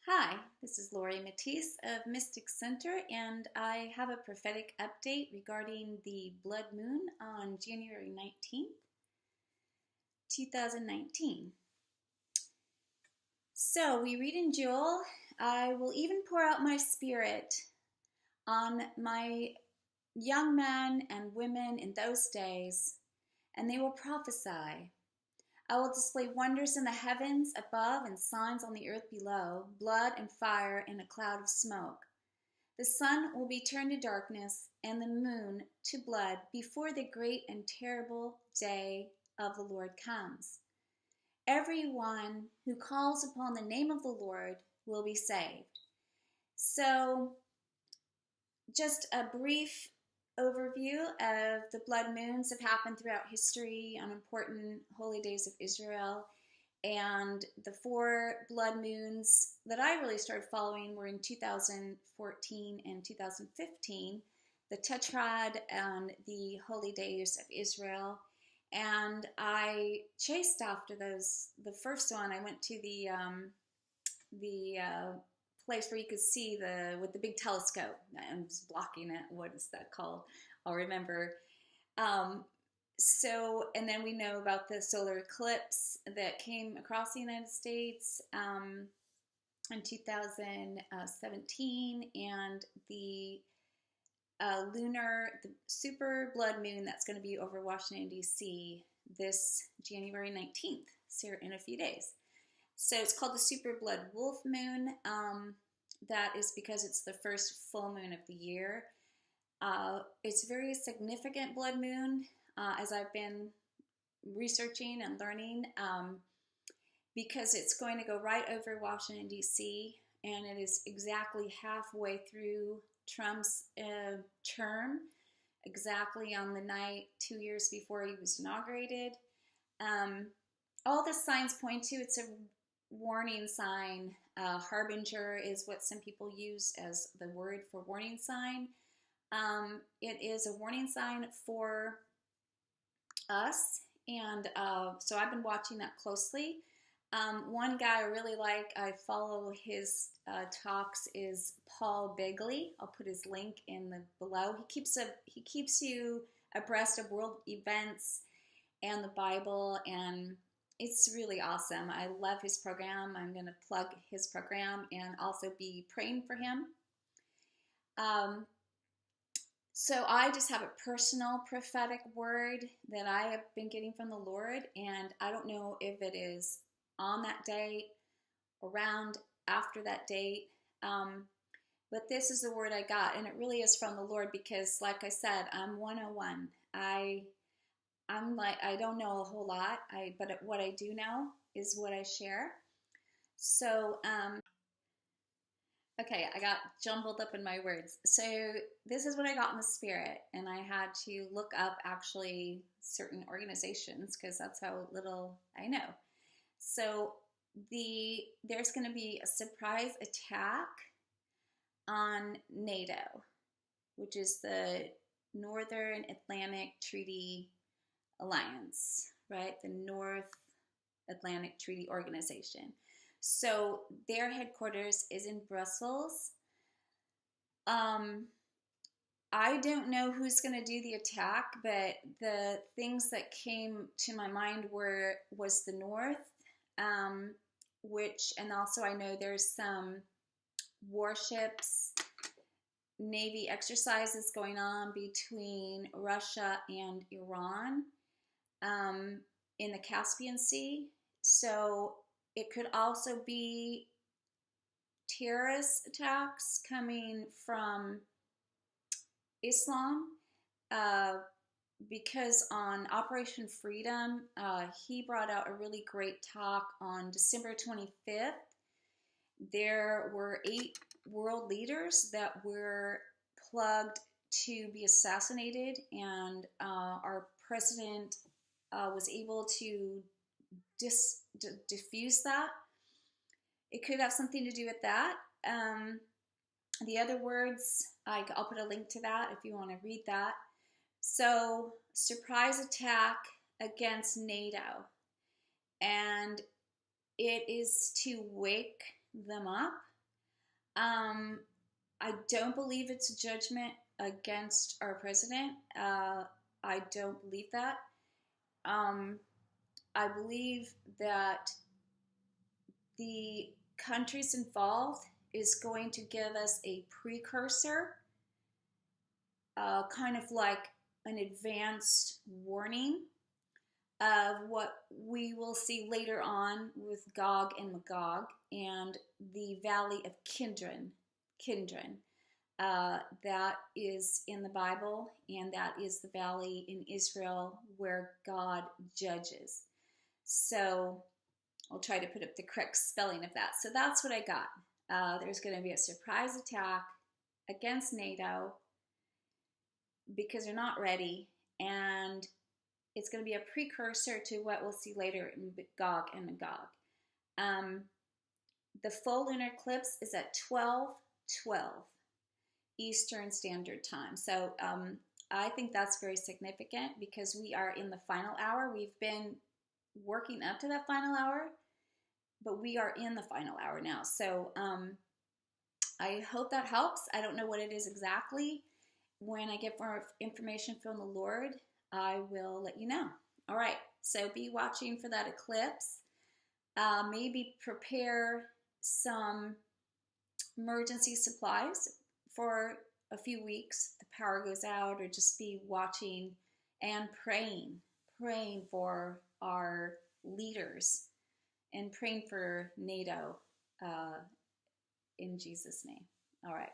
Hi, this is Lori Matisse of Mystic Center, and I have a prophetic update regarding the blood moon on January 19th, 2019. So we read in Joel, I will even pour out my spirit on my young men and women in those days, and they will prophesy. I will display wonders in the heavens above and signs on the earth below, blood and fire and a cloud of smoke. The sun will be turned to darkness and the moon to blood before the great and terrible day of the Lord comes. Everyone who calls upon the name of the Lord will be saved. So, just a brief overview of the blood moons that happened throughout history on important holy days of Israel. And the 4 blood moons that I really started following were in 2014 and 2015, the Tetrad and the Holy Days of Israel. And I chased after those. The first one, I went to the place where you could see with the big telescope. I was blocking it. What is that called? I'll remember. And then we know about the solar eclipse that came across the United States in 2017, and the super blood moon that's going to be over Washington, D.C. this January 19th, so in a few days. So it's called the super blood wolf moon. That is because it's the first full moon of the year. It's a very significant blood moon, as I've been researching and learning, because it's going to go right over Washington, D.C., and it is exactly halfway through Trump's term, exactly on the night 2 years before he was inaugurated. All the signs point to it's a warning sign. Harbinger is what some people use as the word for warning sign. It is a warning sign for us, and so I've been watching that closely. One guy I really like, I follow his talks, is Paul Begley. I'll put his link in the below. He keeps you abreast of world events and the Bible, and it's really awesome. I love his program. I'm going to plug his program and also be praying for him. So I just have a personal prophetic word that I have been getting from the Lord, and I don't know if it is on that date, around after that date, but this is the word I got, and it really is from the Lord because, like I said, I'm 101. I'm like, I don't know a whole lot, but what I do know is what I share. So, okay, I got jumbled up in my words. So this is what I got in the spirit, and I had to look up actually certain organizations because that's how little I know. So there's going to be a surprise attack on Nato, which is the Northern Atlantic Treaty Alliance, right? The North Atlantic Treaty Organization. So their headquarters is in Brussels. I don't know who's going to do the attack, but the things that came to my mind was the North, and also I know there's some warships, Navy exercises going on between Russia and Iran in the Caspian Sea. So it could also be terrorist attacks coming from Islam, because on Operation Freedom, he brought out a really great talk on December 25th. There were 8 world leaders that were plugged to be assassinated, and our president was able to diffuse that. It could have something to do with that. The other words, I'll put a link to that if you want to read that. So, surprise attack against NATO. And it is to wake them up I don't believe it's a judgment against our president. I don't believe that. I believe that the countries involved is going to give us a precursor, kind of like an advanced warning of what we will see later on with Gog and Magog and the Valley of Kidron. That is in the Bible, and that is the valley in Israel where God judges. So I'll try to put up the correct spelling of that. So that's what I got. There's going to be a surprise attack against Nato because they're not ready, and it's going to be a precursor to what we'll see later in Gog and Magog. The full lunar eclipse is at 12:12 Eastern Standard Time. So I think that's very significant because we are in the final hour. We've been working up to that final hour, but we are in the final hour now. So I hope that helps. I don't know what it is exactly. When I get more information from the Lord, I will let you know. All right, so be watching for that eclipse. Maybe prepare some emergency supplies for a few weeks. The power goes out, or just be watching and praying for our leaders and praying for NATO in Jesus' name. All right.